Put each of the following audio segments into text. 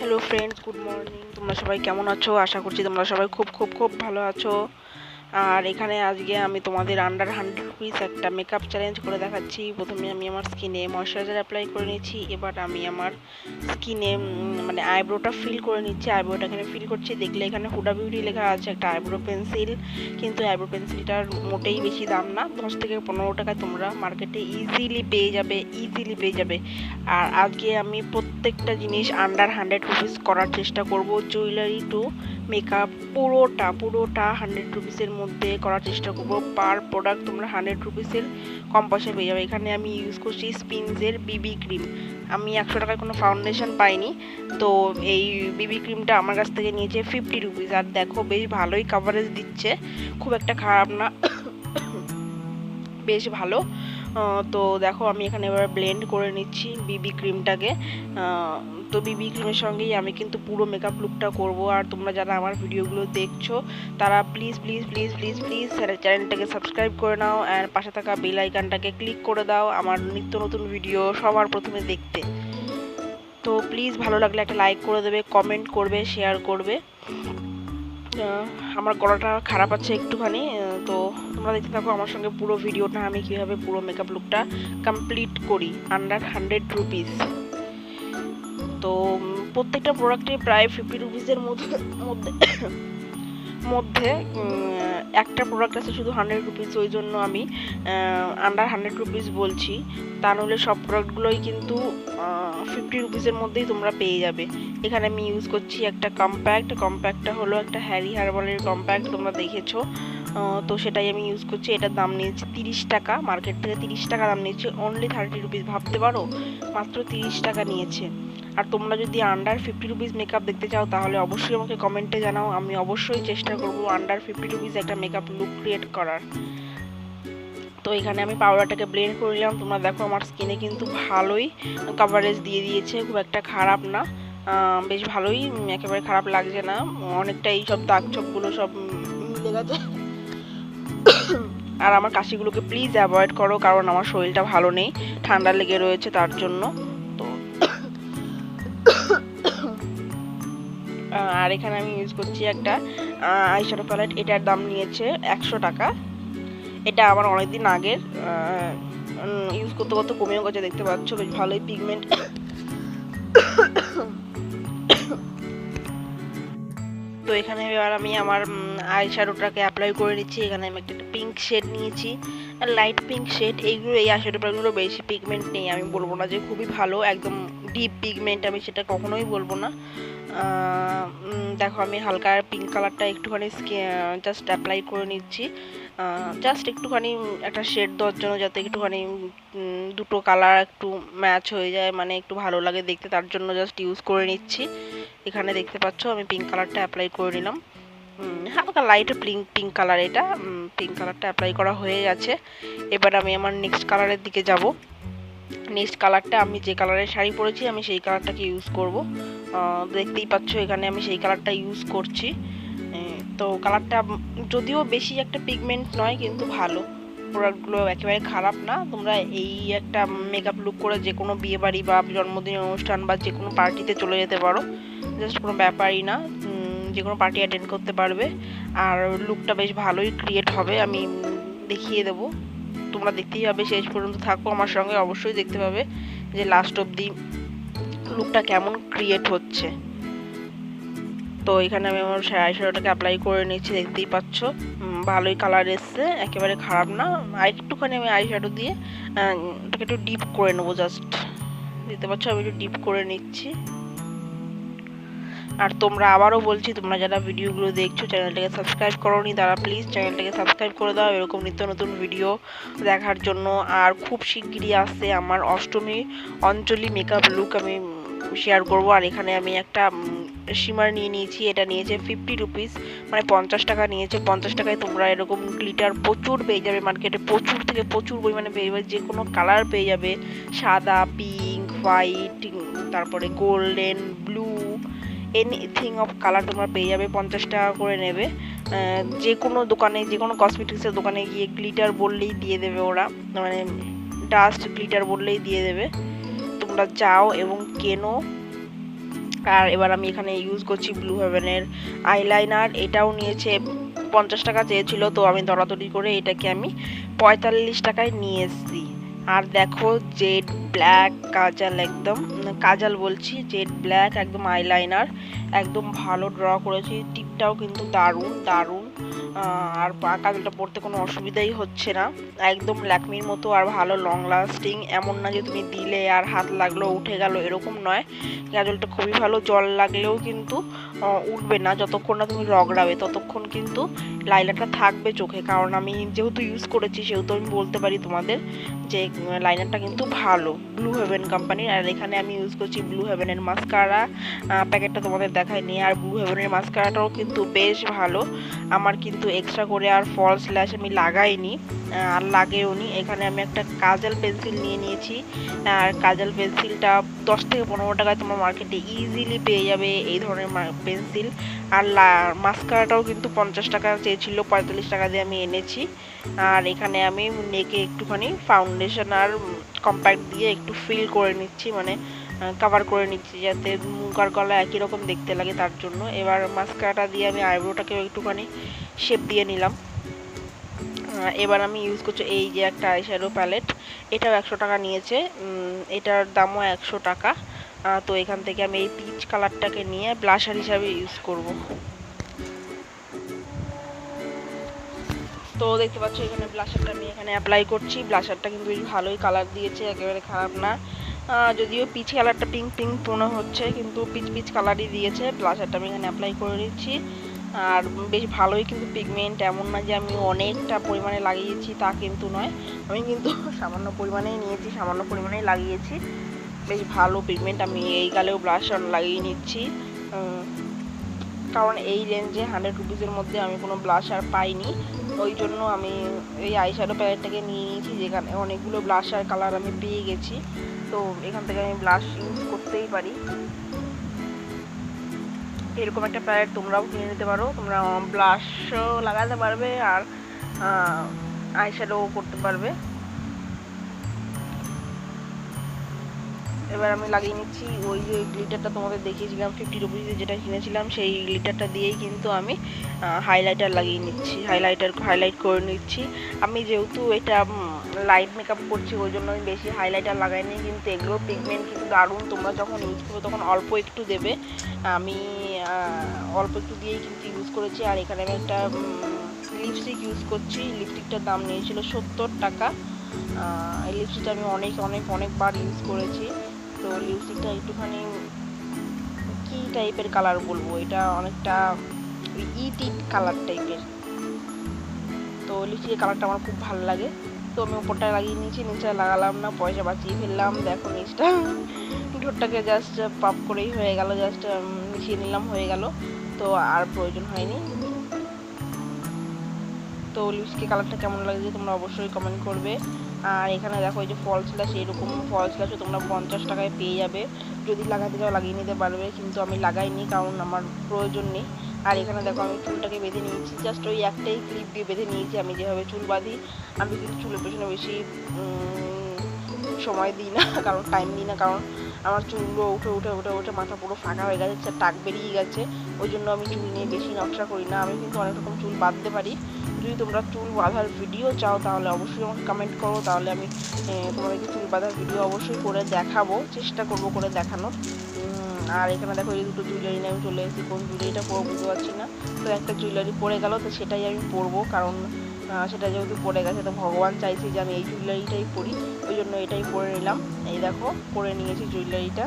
Hello friends, good morning. তোমরা সবাই কেমন আছো? আশা করছি তোমরা সবাই খুব খুব খুব ভালো আছো। আর এখানে আজকে আমি তোমাদের আন্ডার 100 রুপিস একটা মেকআপ চ্যালেঞ্জ করে দেখাচ্ছি। প্রথমে আমি আমার স্কিনে ময়শ্চারাইজার অ্যাপ্লাই করে নিচ্ছি। এবার আমি আমার স্কিনে মানে আইব্রোটা ফিল করে নিচ্ছি। আইব্রোটা এখানে ফিল করছি। দেখলে এখানে হুডা বিউটি লেখা আছে একটা আইব্রো পেন্সিল, কিন্তু আইব্রো পেন্সিলটার মোটেই বেশি দাম না, 10 থেকে 15 টাকায় তোমরা মার্কেটে ইজিলি পেয়ে যাবে। আর আজকে আমি প্রত্যেকটা জিনিস আন্ডার 100 রুপিস করার চেষ্টা করব। জুয়েলারি টু মেকআপ পুরোটা 100 রুপিসের মধ্যে করার চেষ্টা করব। পার প্রোডাক্ট তোমরা 100 রুপিসের কম পয়সা পেয়ে যাবে। এখানে আমি ইউজ করছি স্পিনজের বিবি ক্রিম। আমি 100 টাকায় কোনো ফাউন্ডেশন পাইনি, তো এই বিবি ক্রিমটা আমার কাছ থেকে নিয়েছে 50 রুপিস। আর দেখো বেশ ভালোই কাভারেজ দিচ্ছে, খুব একটা খারাপ না, বেশ ভালো। তো দেখো আমি এখানে এবার ব্লেন্ড করে নিচ্ছি বিবি ক্রিমটাকে। তো বিবি ক্রিমের সঙ্গেই আমি কিন্তু পুরো মেকআপ লুকটা করব। আর তোমরা যারা আমার ভিডিওগুলো দেখছো তারা please please please please please চ্যানেলটাকে সাবস্ক্রাইব করে নাও, আর পাশে থাকা বেল আইকনটাকে ক্লিক করে দাও আমার নিত্য নতুন ভিডিও সবার প্রথমে দেখতে। তো প্লিজ ভালো লাগলে একটা লাইক করে দেবে, কমেন্ট করবে, শেয়ার করবে। আমার গলাটা খারাপ আছে একটুখানি, তো তোমরা দেখতে থাকো আমার সঙ্গে পুরো ভিডিওটা, আমি কীভাবে পুরো মেকআপ লুকটা কমপ্লিট করি আন্ডার 100 রুপিস। তো প্রত্যেকটা প্রোডাক্টে প্রায় 50 রুপিসের মধ্যে মধ্যে মধ্যে একটা প্রোডাক্ট আছে শুধু 100 রুপিস, ওই জন্য আমি আন্ডার 100 রুপিস বলছি। তা নাহলে সব প্রোডাক্টগুলোই কিন্তু 50 রুপিসের মধ্যেই তোমরা পেয়ে যাবে। এখানে আমি ইউজ করছি একটা কম্প্যাক্টটা হলো একটা হ্যারি হার্বালের কম্প্যাক্ট, তোমরা দেখেছো। তো সেটাই আমি ইউজ করছি। এটার দাম নিয়েছে 30 টাকা, মার্কেট থেকে 30 টাকা দাম নিয়েছে, অনলি 30 রুপিস। ভাবতে পারো, মাত্র 30 টাকা নিয়েছে। আর তোমরা যদি আন্ডার 50 রুপিস মেকআপ দেখতে চাও তাহলে অবশ্যই আমাকে কমেন্টে জানাও, আমি অবশ্যই চেষ্টা করব আন্ডার 50 রুপিস একটা মেকআপ লুক ক্রিয়েট করার। তো এখানে আমি পাউডারটাকে ব্লেন্ড করে নিলাম। তোমরা দেখো আমার স্কিনে কিন্তু ভালোই কভারেজ দিয়ে দিয়েছে, খুব একটা খারাপ না, বেশ ভালোই, একেবারে খারাপ লাগছে না। অনেকটা এই সব দাগ ছোপগুলো সব মিলে গেছে। আর আমার কাশিগুলোকে প্লিজ অ্যাভয়েড করো, কারণ আমার শরীরটা ভালো নেই, ঠান্ডা লেগে রয়েছে তার জন্য। তো আর এখানে আমি ইউজ করছি একটা আইশ্যাডো প্যালেট। এটার দাম নিয়েছে 100 টাকা। এটা আমার অনেকদিন আগের, ইউজ করতে করতে কমেও গেছে, দেখতে পাচ্ছ বেশ ভালোই পিগমেন্ট। তো এখানে এবার আমি আমার আইশ্যাডোটাকে অ্যাপ্লাই করে নিচ্ছি। এখানে আমি একটা পিঙ্ক শেড নিয়েছি, লাইট পিঙ্ক শেড। এইগুলো এই আইশ্যাডো প্যালেটগুলো বেশি পিগমেন্ট নেই, আমি বলবো না যে খুবই ভালো, একদম ডিপ পিগমেন্ট আমি সেটা কখনোই বলবো না। দেখো আমি হালকা পিঙ্ক কালারটা একটুখানি জাস্ট অ্যাপ্লাই করে নিচ্ছি, জাস্ট একটুখানি একটা শেড দেওয়ার জন্য, যাতে একটুখানি দুটো কালার একটু ম্যাচ হয়ে যায়, মানে একটু ভালো লাগে দেখতে, তার জন্য জাস্ট ইউজ করে নিচ্ছি। এখানে দেখতে পাচ্ছ আমি পিঙ্ক কালারটা অ্যাপ্লাই করে নিলাম, হালকা লাইট পিঙ্ক কালার। এটা পিঙ্ক কালারটা অ্যাপ্লাই করা হয়ে গেছে। এবার আমি আমার নেক্সট কালারের দিকে যাব। নেক্সট কালারটা আমি যে কালারের শাড়ি পরেছি আমি সেই কালারটাকে ইউজ করব। দেখতেই পাচ্ছ এখানে আমি সেই কালারটা ইউজ করছি। তো কালারটা যদিও বেশি একটা পিগমেন্ট নয়, কিন্তু ভালো, প্রোডাক্টগুলো একেবারে খারাপ না। তোমরা এই একটা মেকআপ লুক করে যে কোনো বিয়েবাড়ি বা জন্মদিনের অনুষ্ঠান বা যে কোনো পার্টিতে চলে যেতে পারো, জাস্ট কোনো ব্যাপারই না, যে কোনো পার্টি অ্যাটেন্ড করতে পারবে। আর লুকটা বেশ ভালোই ক্রিয়েট হবে, আমি দেখিয়ে দেবো। তোমরা দেখতেই পাবে, শেষ পর্যন্ত থাকো আমার সঙ্গে, অবশ্যই দেখতে পাবে যে লাস্ট অবধি লুকটা কেমন ক্রিয়েট হচ্ছে। তো এখানে আমি আমার আইশ্যাডোটাকে অ্যাপ্লাই করে নিচ্ছি, দেখতেই পাচ্ছ ভালোই কালার এসছে, একেবারে খারাপ না। আর একটুখানি আমি আইশ্যাডো দিয়ে এটাকে একটু ডিপ করে নেবো, জাস্ট দেখতে পাচ্ছ আমি একটু ডিপ করে নিচ্ছি। আর তোমরা আবারও বলছি, তোমরা যারা ভিডিওগুলো দেখছো চ্যানেলটাকে সাবস্ক্রাইব করোনি তারা প্লিজ চ্যানেলটাকে সাবস্ক্রাইব করে দাও এরকম নিত্য নতুন ভিডিও দেখার জন্য। আর খুব শিগগিরই আসছে আমার অষ্টমী অঞ্জলি মেকআপ লুক আমি শেয়ার করব। আর এখানে আমি একটা শিমার নিয়ে নিয়েছি, এটা নিয়েছে 50 রুপিস, মানে 50 টাকা নিয়েছে। 50 টাকায় তোমরা এরকম গ্লিটার প্রচুর পেয়ে যাবে মার্কেটে, প্রচুর থেকে প্রচুর পরিমাণে পেয়ে যাবে, যে কোনো কালার পেয়ে যাবে, সাদা, পিঙ্ক, হোয়াইট, তারপরে golden, blue, anything of colour তোমরা পেয়ে যাবে। 50 টাকা করে নেবে। যে কোনো দোকানে, যে কোনো কসমেটিক্সের দোকানে গিয়ে গ্লিটার বললেই দিয়ে দেবে ওরা, মানে ডাস্ট গ্লিটার বললেই দিয়ে দেবে। তোমরা যাও এবং কেনো, আর এবার আমি এখানে ইউজ করছি ব্লু হেভেনের আইলাইনার। এটাও নিয়েছে 50 টাকা চেয়েছিল, তো আমি দরাদরি করে এটাকে আমি 45 টাকায় নিয়ে এসেছি। আর দেখো জেড ব্ল্যাক কাজল, একদম কাজল বলছি, জেড ব্ল্যাক একদম আইলাইনার, একদম ভালো ড্র করেছি। টিপটাও কিন্তু দারুণ দারুণ। আর কাজলটা পরতে কোনো অসুবিধাই হচ্ছে না, একদম ল্যাকমির মতো আর ভালো লং লাস্টিং। এমন না যে তুমি দিলে আর হাত লাগলো উঠে গেল, এরকম নয়। কাজলটা খুবই ভালো, জল লাগলেও কিন্তু উঠবে না। যতক্ষণ না তুমি রগড়াবে ততক্ষণ কিন্তু লাইনারটা থাকবে চোখে। কারণ আমি যেহেতু ইউজ করেছি সেহেতু আমি বলতে পারি তোমাদের যে লাইনারটা কিন্তু ভালো, ব্লু হেভেন কোম্পানির। আর এখানে আমি ইউজ করছি ব্লু হেভেনের মাস্কারা। প্যাকেটটা তোমাদের দেখাইনি। আর ব্লু হেভেনের মাস্কারাটাও কিন্তু বেশ ভালো। আমার কিন্তু এক্সট্রা করে আর ফলস ল্যাশ আমি লাগাইনি, আর লাগেও নি। এখানে আমি একটা কাজল পেন্সিল নিয়ে নিয়েছি। আর কাজল পেন্সিলটা 10 থেকে 15 টাকায় তোমার মার্কেটে ইজিলি পেয়ে যাবে এই ধরনের পেন্সিল। আর মাস্কারাটাও কিন্তু 50 টাকা চেয়েছিল, 45 টাকা দিয়ে আমি এনেছি। আর এখানে আমি নেকে একটুখানি ফাউন্ডেশন আর কম্প্যাক্ট দিয়ে একটু ফিল করে নিচ্ছি, মানে কভার করে নিচ্ছি যাতে মুখ আর গলা একই রকম দেখতে লাগে, তার জন্য। এবার মাস্কারাটা দিয়ে আমি আইব্রোটাকেও একটুখানি শেপ দিয়ে নিলাম। এবার আমি ইউজ করছি এই যে একটা আইশ্যাডো প্যালেট, এটাও 100 টাকা নিয়েছে, এটার দামও 100 টাকা। তো এখান থেকে আমি এই পিচ কালারটাকে নিয়ে ব্লাশার হিসাবে ইউজ করব। তো দেখতে পাচ্ছ এখানে ব্লাশারটা আমি এখানে অ্যাপ্লাই করছি। ব্লাশারটা কিন্তু বেশ ভালোই কালার দিয়েছে, একেবারে খারাপ না। যদিও পিচ কালারটা পিঙ্ক পিঙ্ক মনে হচ্ছে, কিন্তু পিচ পিচ কালারই দিয়েছে। ব্লাশারটা আমি এখানে অ্যাপ্লাই করে নিচ্ছি। আর বেশ ভালোই কিন্তু পিগমেন্ট, এমন না যে আমি অনেকটা পরিমাণে লাগিয়েছি তা কিন্তু নয়, আমি কিন্তু সামান্য পরিমাণেই নিয়েছি, সামান্য পরিমাণেই লাগিয়েছি। বেশ ভালো পিগমেন্ট। আমি এই গালেও ব্লাশ লাগিয়ে নিচ্ছি, কারণ এই রেঞ্জে 100 রুপিসের মধ্যে আমি কোনো ব্লাশ আর পাইনি। ওই জন্য আমি এই আইশ্যাডো প্যালেটটাকে নিয়ে নিয়েছি, যেখানে অনেকগুলো ব্লাশ আর কালার আমি পেয়ে গেছি। তো এখান থেকে আমি ব্লাশ ইউজ করতেই পারি। এরকম একটা প্যালেট তোমরাও কিনে নিতে পারো, তোমরা ব্লাশও লাগাতে পারবে আর আইশ্যাডো করতে পারবে। এবার আমি লাগিয়ে নিচ্ছি ওই যে গ্লিটারটা তোমাদের দেখিয়েছিলাম 50 রুপিসে, যেটা কিনেছিলাম, সেই গ্লিটারটা দিয়েই কিন্তু আমি হাইলাইটার লাগিয়ে নিচ্ছি, হাইলাইট করে নিচ্ছি। আমি যেহেতু এটা লাইট মেকআপ করছি ওই জন্য আমি বেশি হাইলাইটার লাগাইনি, কিন্তু এগুলো পিগমেন্ট কিন্তু দারুণ। তোমরা যখন ইউজ করবে তখন অল্প একটু দেবে, আমি অল্প একটু দিয়েই কিন্তু ইউজ করেছি। আর এখানে আমি একটা লিপস্টিক ইউজ করছি, লিপস্টিকটার দাম নিয়েছিল 70 টাকা। এই লিপস্টিকটা আমি অনেকবার ইউজ করেছি। তো লিপস্টিকটা একটুখানি কি টাইপের কালার বলবো, এটা অনেকটা ইট কালার টাইপের। তো লিপস্টিকের কালারটা আমার খুব ভালো লাগে। তো আমি উপরটা লাগিয়ে নিয়েছি, নিচে লাগালাম না, পয়সা বাঁচিয়ে ফেললাম। দেখো নিচটা ঠোঁটটাকে জাস্ট পাপ করেই হয়ে গেল, জাস্ট মিশিয়ে নিলাম, হয়ে গেল। তো আর প্রয়োজন হয়নি। তো লিপস্টিকের কালারটা কেমন লাগছে তোমরা অবশ্যই কমেন্ট করবে। আর এখানে দেখো এই যে ফলস ল্যাশ, এরকম ফলস ল্যাশও তোমরা 50 টাকায় পেয়ে যাবে, যদি লাগাতে চাও লাগিয়ে নিতে পারবে, কিন্তু আমি লাগাইনি কারণ আমার প্রয়োজন নেই। আর এখানে দেখো আমি চুলটাকে বেঁধে নিয়েছি, জাস্ট ওই একটাই ক্লিপ দিয়ে বেঁধে নিয়েছি। আমি যেভাবে চুল বাঁধি, আমি কিন্তু চুলের পেছনে বেশি সময় দিই না, কারণ টাইম দিই না, কারণ আমার চুলগুলো উঠে মাথা পুরো ফাঁকা হয়ে গেছে, টাক বেরিয়ে গেছে। ওই জন্য আমি চুল নিয়ে বেশি নকশা করি না। আমি কিন্তু অনেক রকম চুল বাঁধতে পারি। যদি তোমরা চুল বাঁধার ভিডিও চাও তাহলে অবশ্যই আমাকে কমেন্ট করো, তাহলে আমি তোমাদেরকে চুল বাঁধার ভিডিও অবশ্যই করে দেখাবো, চেষ্টা করবো করে দেখানোর। আর এখানে দেখো এই দুটো জুয়েলারি নিয়ে আমি চলে এসেছি। কোন জুয়েলারিটা পরবো বুঝতে পারছি না, তো একটা জুয়েলারি পরে গেল, তো সেটাই আমি পরবো, কারণ সেটা যেহেতু পরে গেছে তো ভগবান চাইছে যে আমি এই জুয়েলারিটাই পরি, ওই জন্য এটাই পরে নিলাম। এই দেখো পরে নিয়েছি জুয়েলারিটা,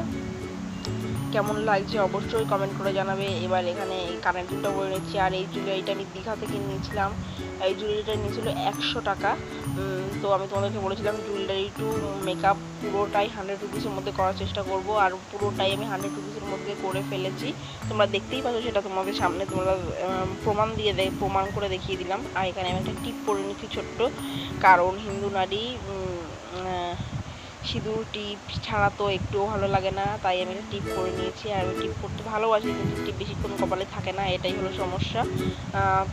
কেমন লাগছে অবশ্যই কমেন্ট করে জানাবে। এবার এখানে এই কানের দুলটা পরে নিচ্ছি। আর এই জুয়েলারিটা আমি দীঘা থেকে নিয়েছিলাম, এই জুয়েলারিটা নিয়েছিল 100 টাকা। তো আমি তোমাদেরকে বলেছিলাম জুয়েলারি টু মেকআপ পুরোটাই 100 রুপিসের মধ্যে করার চেষ্টা করব, আর পুরোটাই আমি 100 রুপিসের মধ্যে করে ফেলেছি। তোমরা দেখতেই পাচ্ছ, সেটা তোমাদের সামনে তোমরা প্রমাণ করে দেখিয়ে দিলাম। আর এখানে আমি একটা টিপ পরে নিচ্ছি ছোট্ট, কারণ হিন্দু নারী সিঁদুর টিপ ছাড়া তো একটুও ভালো লাগে না, তাই আমি একটা টিপ করে নিয়েছি। আর আমি টিপ করতে ভালোবাসি, কিন্তু টিপ বেশিক্ষণ কপালে থাকে না, এটাই হলো সমস্যা।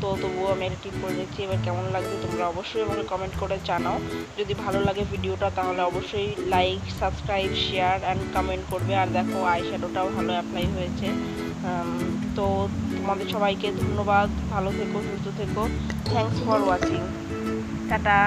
তো তবুও আমি একটা টিপ করে নিচ্ছি। এবার কেমন লাগছে তোমরা অবশ্যই আমাকে কমেন্ট করে জানাও। যদি ভালো লাগে ভিডিওটা তাহলে অবশ্যই like, subscribe, share and comment করবে। আর দেখো আই শ্যাডোটাও ভালো অ্যাপ্লাই হয়েছে। তো তোমাদের সবাইকে ধন্যবাদ, ভালো থেকো, সুস্থ থেকো। Thanks for watching. টাটা।